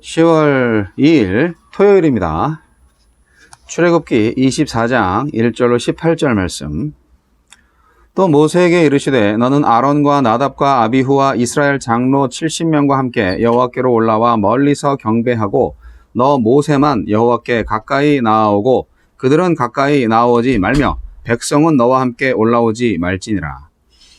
10월 2일 토요일입니다. 출애굽기 24장 1절로 18절 말씀. 또 모세에게 이르시되 너는 아론과 나답과 아비후와 이스라엘 장로 70명과 함께 여호와께로 올라와 멀리서 경배하고 너 모세만 여호와께 가까이 나아오고 그들은 가까이 나아오지 말며 백성은 너와 함께 올라오지 말지니라.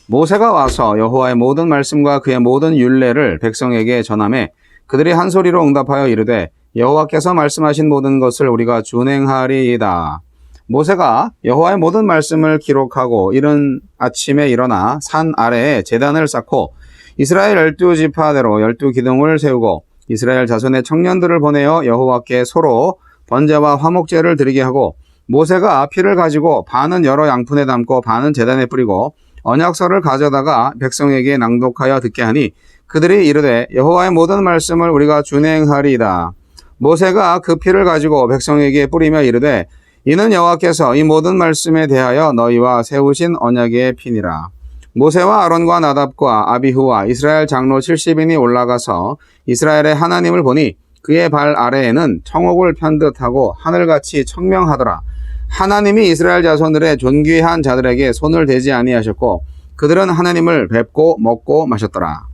모세가 와서 여호와의 모든 말씀과 그의 모든 율례를 백성에게 전하매 그들이 한 소리로 응답하여 이르되 여호와께서 말씀하신 모든 것을 우리가 준행하리이다. 모세가 여호와의 모든 말씀을 기록하고 이른 아침에 일어나 산 아래에 제단을 쌓고 이스라엘 12지파대로 12기둥을 세우고 이스라엘 자손의 청년들을 보내어 여호와께 소로 번제와 화목제를 드리게 하고 모세가 피를 가지고 반은 여러 양푼에 담고 반은 제단에 뿌리고 언약서를 가져다가 백성에게 낭독하여 듣게 하니 그들이 이르되 여호와의 모든 말씀을 우리가 준행하리이다. 모세가 그 피를 가지고 백성에게 뿌리며 이르되 이는 여호와께서 이 모든 말씀에 대하여 너희와 세우신 언약의 피니라. 모세와 아론과 나답과 아비후와 이스라엘 장로 70인이 올라가서 이스라엘의 하나님을 보니 그의 발 아래에는 청옥을 편 듯하고 하늘같이 청명하더라. 하나님이 이스라엘 자손들의 존귀한 자들에게 손을 대지 아니하셨고 그들은 하나님을 뵙고 먹고 마셨더라.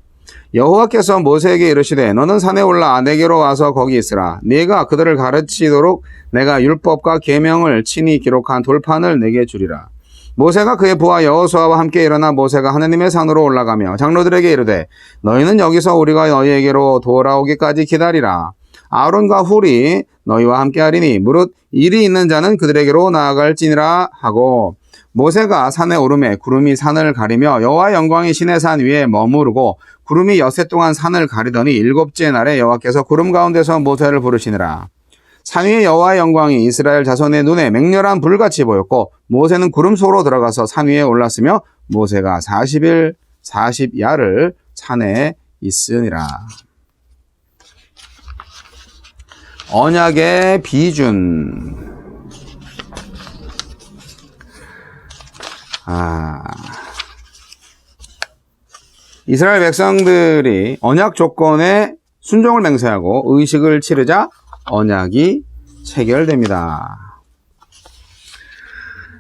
여호와께서 모세에게 이르시되 너는 산에 올라 내게로 와서 거기 있으라. 네가 그들을 가르치도록 내가 율법과 계명을 친히 기록한 돌판을 내게 주리라. 모세가 그의 부하 여호수아와 함께 일어나 모세가 하나님의 산으로 올라가며 장로들에게 이르되 너희는 여기서 우리가 너희에게로 돌아오기까지 기다리라. 아론과 훌이 너희와 함께 하리니 무릇 일이 있는 자는 그들에게로 나아갈지니라 하고 모세가 산에 오르매 구름이 산을 가리며 여호와의 영광이 시내산 위에 머무르고 구름이 엿새 동안 산을 가리더니 일곱째 날에 여호와께서 구름 가운데서 모세를 부르시니라. 산 위에 여호와의 영광이 이스라엘 자손의 눈에 맹렬한 불같이 보였고 모세는 구름 속으로 들어가서 산 위에 올랐으며 모세가 40일 40야를 산에 있으니라. 언약의 비준. 이스라엘 백성들이 언약 조건에 순종을 맹세하고 의식을 치르자 언약이 체결됩니다.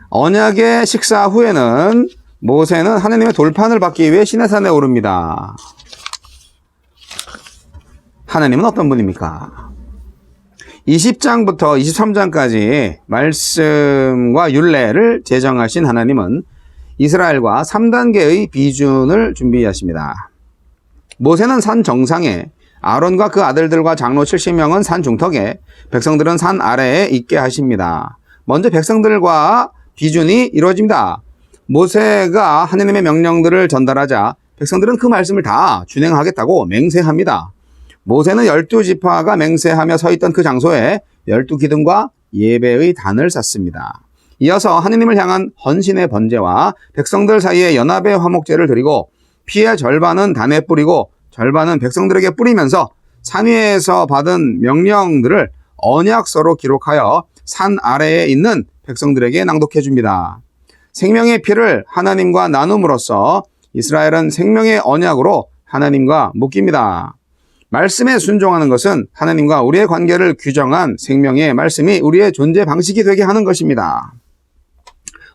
언약의 식사 후에는 모세는 하나님의 돌판을 받기 위해 시내산에 오릅니다. 하나님은 어떤 분입니까? 20장부터 23장까지 말씀과 율례를 제정하신 하나님은 이스라엘과 3단계의 비준을 준비하십니다. 모세는 산 정상에, 아론과 그 아들들과 장로 70명은 산 중턱에, 백성들은 산 아래에 있게 하십니다. 먼저 백성들과 비준이 이루어집니다. 모세가 하나님의 명령들을 전달하자 백성들은 그 말씀을 다 준행하겠다고 맹세합니다. 모세는 12지파가 맹세하며 서 있던 그 장소에 12기둥과 예배의 단을 쌓습니다. 이어서 하느님을 향한 헌신의 번제와 백성들 사이에 연합의 화목제를 드리고 피의 절반은 단에 뿌리고 절반은 백성들에게 뿌리면서 산 위에서 받은 명령들을 언약서로 기록하여 산 아래에 있는 백성들에게 낭독해 줍니다. 생명의 피를 하나님과 나눔으로써 이스라엘은 생명의 언약으로 하나님과 묶입니다. 말씀에 순종하는 것은 하나님과 우리의 관계를 규정한 생명의 말씀이 우리의 존재 방식이 되게 하는 것입니다.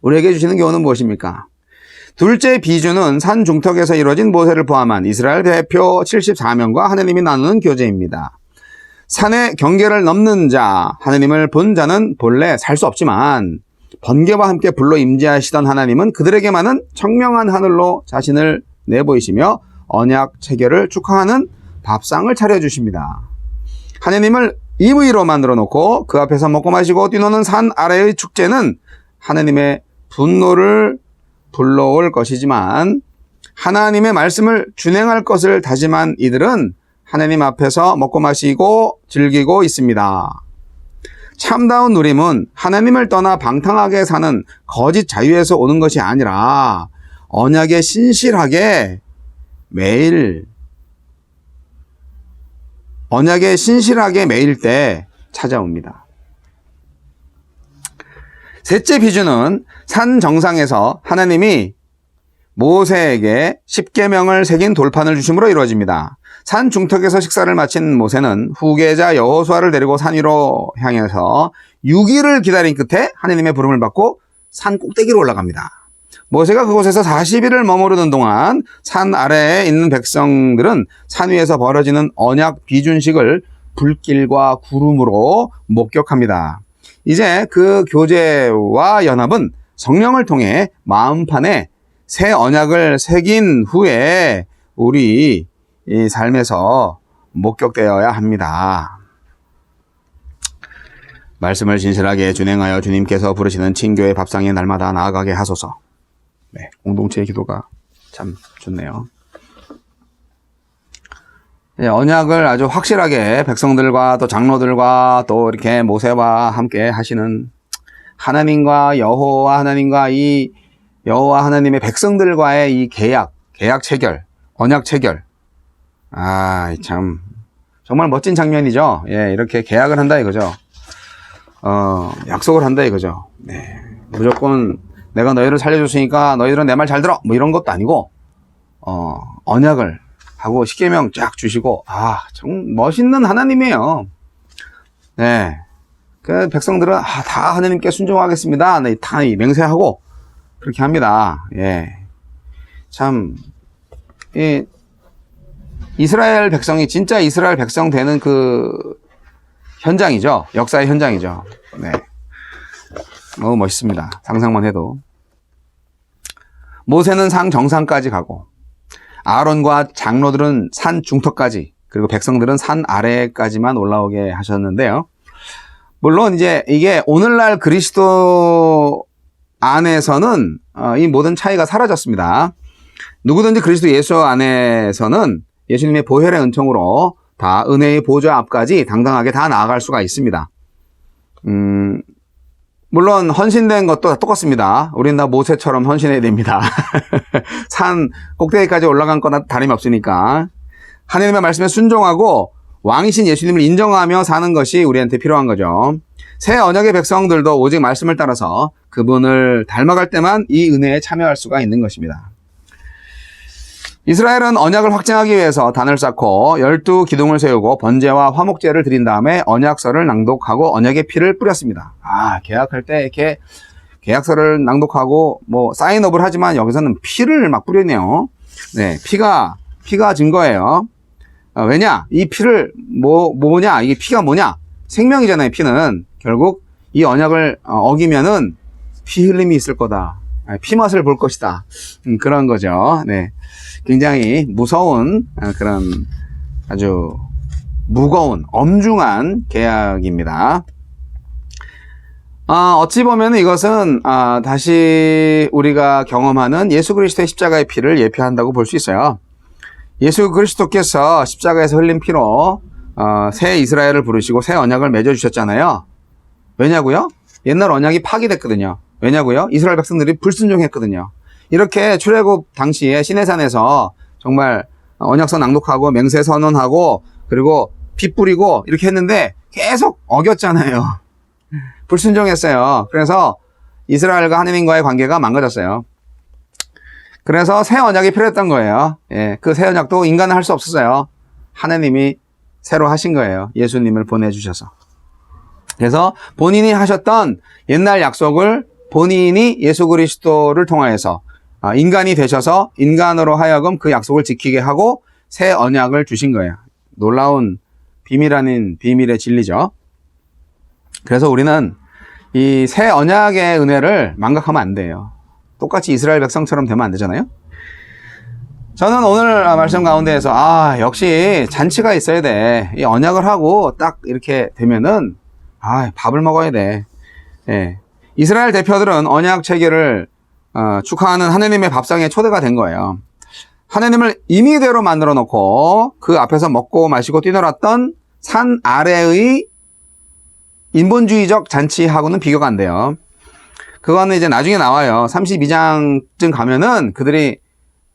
우리에게 주시는 교훈은 무엇입니까? 둘째 비준은 산 중턱에서 이루어진 모세를 포함한 이스라엘 대표 74명과 하나님이 나누는 교제입니다. 산의 경계를 넘는 자, 하나님을 본 자는 본래 살 수 없지만 번개와 함께 불로 임재하시던 하나님은 그들에게만은 청명한 하늘로 자신을 내보이시며 언약 체결을 축하하는 밥상을 차려주십니다. 하나님을 임의로 만들어 놓고 그 앞에서 먹고 마시고 뛰노는 산 아래의 축제는 하나님의 분노를 불러올 것이지만 하나님의 말씀을 준행할 것을 다짐한 이들은 하나님 앞에서 먹고 마시고 즐기고 있습니다. 참다운 누림은 하나님을 떠나 방탕하게 사는 거짓 자유에서 오는 것이 아니라 언약에 신실하게 매일 매일 때 찾아옵니다. 셋째 비준은 산 정상에서 하나님이 모세에게 10계명을 새긴 돌판을 주심으로 이루어집니다. 산 중턱에서 식사를 마친 모세는 후계자 여호수아를 데리고 산 위로 향해서 6일을 기다린 끝에 하느님의 부름을 받고 산 꼭대기로 올라갑니다. 모세가 그곳에서 40일을 머무르는 동안 산 아래에 있는 백성들은 산 위에서 벌어지는 언약 비준식을 불길과 구름으로 목격합니다. 이제 그 교제와 연합은 성령을 통해 마음판에 새 언약을 새긴 후에 우리 이 삶에서 목격되어야 합니다. 말씀을 진실하게 준행하여 주님께서 부르시는 친교의 밥상의 날마다 나아가게 하소서. 네, 공동체의 기도가 참 좋네요. 네, 언약을 아주 확실하게 백성들과 또 장로들과 또 이렇게 모세와 함께 하시는 하나님과 여호와 하나님과 이 여호와 하나님의 백성들과의 이 계약 체결, 언약 체결. 참 정말 멋진 장면이죠. 예, 이렇게 계약을 한다 이거죠. 약속을 한다 이거죠. 네, 무조건 내가 너희를 살려줬으니까 너희들은 내 말 잘 들어 뭐 이런 것도 아니고 언약을 하고 10계명 쫙 주시고 정 멋있는 하나님이에요. 네, 그 백성들은 다 하나님께 순종하겠습니다. 네, 다 맹세하고 그렇게 합니다. 예, 참 이스라엘 백성이 진짜 이스라엘 백성 되는 그 현장이죠. 역사의 현장이죠. 네, 너무 멋있습니다. 상상만 해도. 모세는 산 정상까지 가고 아론과 장로들은 산 중턱까지, 그리고 백성들은 산 아래까지만 올라오게 하셨는데요. 물론 이제 이게 오늘날 그리스도 안에서는 이 모든 차이가 사라졌습니다. 누구든지 그리스도 예수 안에서는 예수님의 보혈의 은총으로 다 은혜의 보좌 앞까지 당당하게 다 나아갈 수가 있습니다. 물론 헌신된 것도 다 똑같습니다. 우린 다 모세처럼 헌신해야 됩니다. 산 꼭대기까지 올라간 거나 다름이 없으니까 하나님의 말씀에 순종하고 왕이신 예수님을 인정하며 사는 것이 우리한테 필요한 거죠. 새 언약의 백성들도 오직 말씀을 따라서 그분을 닮아갈 때만 이 은혜에 참여할 수가 있는 것입니다. 이스라엘은 언약을 확증하기 위해서 단을 쌓고 12기둥을 세우고 번제와 화목제를 드린 다음에 언약서를 낭독하고 언약의 피를 뿌렸습니다. 계약할 때 이렇게 계약서를 낭독하고 뭐 사인업을 하지만 여기서는 피를 막 뿌리네요. 네, 피가 증거예요. 왜냐? 이 피를 뭐냐? 이게 피가 뭐냐? 생명이잖아요. 피는 결국 이 언약을 어기면은 피 흘림이 있을 거다. 피 맛을 볼 것이다. 그런 거죠. 네. 굉장히 무서운 그런 아주 무거운 엄중한 계약입니다. 어찌 보면 이것은 다시 우리가 경험하는 예수 그리스도의 십자가의 피를 예표한다고 볼 수 있어요. 예수 그리스도께서 십자가에서 흘린 피로 새 이스라엘을 부르시고 새 언약을 맺어주셨잖아요. 왜냐고요? 옛날 언약이 파기됐거든요. 왜냐고요? 이스라엘 백성들이 불순종했거든요. 이렇게 출애굽 당시에 시내산에서 정말 언약서 낭독하고 맹세 선언하고 그리고 피 뿌리고 이렇게 했는데 계속 어겼잖아요. 불순종했어요. 그래서 이스라엘과 하나님과의 관계가 망가졌어요. 그래서 새 언약이 필요했던 거예요. 예, 그 새 언약도 인간은 할 수 없었어요. 하나님이 새로 하신 거예요. 예수님을 보내주셔서. 그래서 본인이 하셨던 옛날 약속을 본인이 예수 그리스도를 통하여서 인간이 되셔서 인간으로 하여금 그 약속을 지키게 하고 새 언약을 주신 거예요. 놀라운 비밀 아닌 비밀의 진리죠. 그래서 우리는 이 새 언약의 은혜를 망각하면 안 돼요. 똑같이 이스라엘 백성처럼 되면 안 되잖아요. 저는 오늘 말씀 가운데에서 역시 잔치가 있어야 돼. 이 언약을 하고 딱 이렇게 되면은 밥을 먹어야 돼. 예. 이스라엘 대표들은 언약 체결을 축하하는 하나님의 밥상에 초대가 된 거예요. 하나님을 임의대로 만들어 놓고 그 앞에서 먹고 마시고 뛰놀았던 산 아래의 인본주의적 잔치하고는 비교가 안 돼요. 그거는 이제 나중에 나와요. 32장쯤 가면은 그들이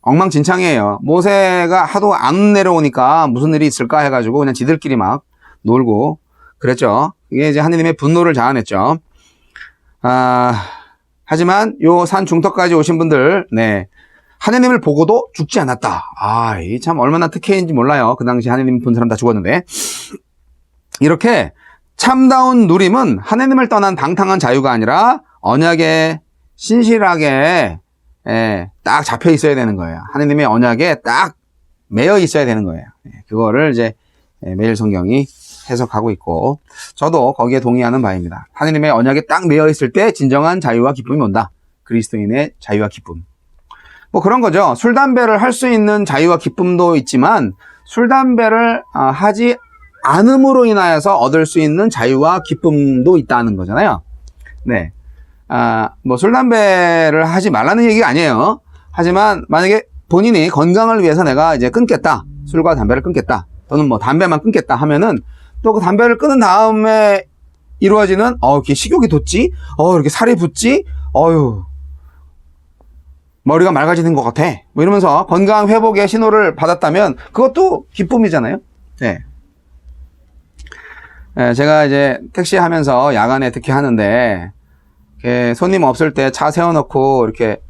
엉망진창이에요. 모세가 하도 안 내려오니까 무슨 일이 있을까 해가지고 그냥 지들끼리 막 놀고 그랬죠. 이게 이제 하나님의 분노를 자아냈죠. 하지만 요 산 중턱까지 오신 분들, 하느님을 보고도 죽지 않았다. 아, 이 참 얼마나 특혜인지 몰라요. 그 당시 하느님 본 사람 다 죽었는데. 이렇게 참다운 누림은 하느님을 떠난 방탕한 자유가 아니라 언약에 신실하게 딱 잡혀 있어야 되는 거예요. 하느님의 언약에 딱 매여 있어야 되는 거예요. 그거를 이제 매일 성경이 해석하고 있고, 저도 거기에 동의하는 바입니다. 하느님의 언약에 딱 매여 있을 때 진정한 자유와 기쁨이 온다. 그리스도인의 자유와 기쁨. 뭐 그런 거죠. 술, 담배를 할 수 있는 자유와 기쁨도 있지만, 술, 담배를 하지 않음으로 인하여서 얻을 수 있는 자유와 기쁨도 있다는 거잖아요. 네. 뭐 술, 담배를 하지 말라는 얘기가 아니에요. 하지만 만약에 본인이 건강을 위해서 내가 이제 끊겠다. 술과 담배를 끊겠다. 또는 뭐 담배만 끊겠다 하면은 또 그 담배를 끊은 다음에 이루어지는 이렇게 식욕이 돋지? 이렇게 살이 붙지? 머리가 맑아지는 것 같아. 뭐 이러면서 건강 회복의 신호를 받았다면 그것도 기쁨이잖아요. 네. 제가 이제 택시 하면서 야간에 특히 하는데 손님 없을 때 차 세워놓고 이렇게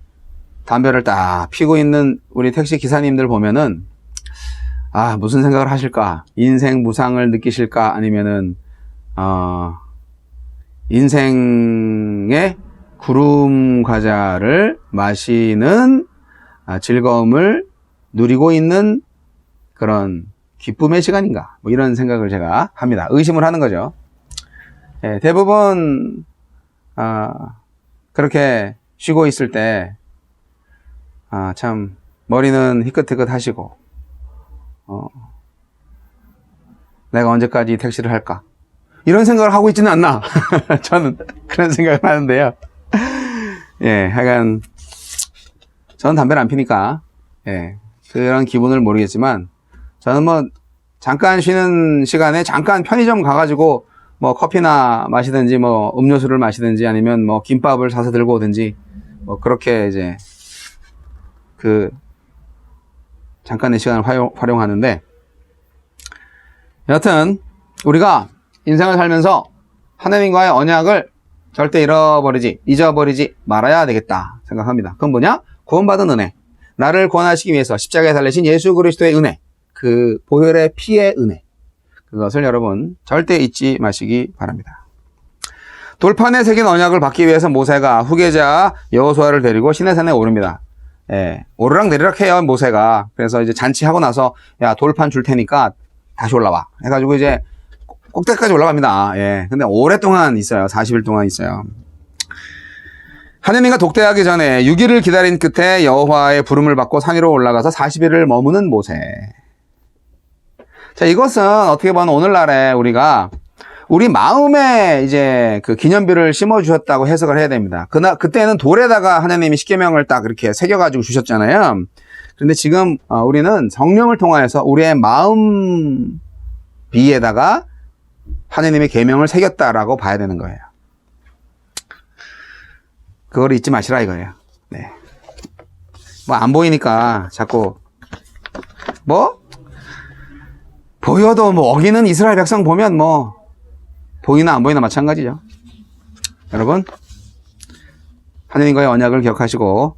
담배를 딱 피고 있는 우리 택시 기사님들 보면은 무슨 생각을 하실까? 인생 무상을 느끼실까? 아니면은 인생의 구름 과자를 마시는 즐거움을 누리고 있는 그런 기쁨의 시간인가? 뭐 이런 생각을 제가 합니다. 의심을 하는 거죠. 대부분 그렇게 쉬고 있을 때 참 머리는 희끗희끗 하시고 내가 언제까지 택시를 할까? 이런 생각을 하고 있지는 않나? 저는 그런 생각을 하는데요. 하여간 저는 담배를 안 피니까 그런 기분을 모르겠지만 저는 뭐 잠깐 쉬는 시간에 잠깐 편의점 가가지고 뭐 커피나 마시든지 뭐 음료수를 마시든지 아니면 뭐 김밥을 사서 들고 오든지 뭐 그렇게 이제 잠깐의 시간을 활용하는데, 여하튼 우리가 인생을 살면서 하나님과의 언약을 절대 잊어버리지 말아야 되겠다 생각합니다. 그건 뭐냐? 구원받은 은혜, 나를 구원하시기 위해서 십자가에 달리신 예수 그리스도의 은혜, 그 보혈의 피의 은혜, 그것을 여러분 절대 잊지 마시기 바랍니다. 돌판에 새긴 언약을 받기 위해서 모세가 후계자 여호수아를 데리고 시내산에 오릅니다. 오르락 내리락 해요, 모세가. 그래서 이제 잔치하고 나서, 야, 돌판 줄 테니까 다시 올라와. 해가지고 이제 꼭대기까지 올라갑니다. 근데 오랫동안 있어요. 40일 동안 있어요. 하느님과 독대하기 전에 6일을 기다린 끝에 여호와의 부름을 받고 산 위로 올라가서 40일을 머무는 모세. 자, 이것은 어떻게 보면 오늘날에 우리가 우리 마음에 이제 그 기념비를 심어주셨다고 해석을 해야 됩니다. 그때는 돌에다가 하나님이 십계명을 딱 이렇게 새겨가지고 주셨잖아요. 그런데 지금 우리는 성령을 통하여서 우리의 마음 비에다가 하나님의 계명을 새겼다라고 봐야 되는 거예요. 그걸 잊지 마시라 이거예요. 네. 뭐 안 보이니까 자꾸 보여도 뭐 어기는 이스라엘 백성 보면 뭐 보이나 안 보이나 마찬가지죠. 여러분, 하느님과의 언약을 기억하시고,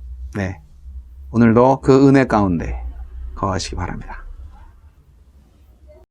오늘도 그 은혜 가운데 거하시기 바랍니다.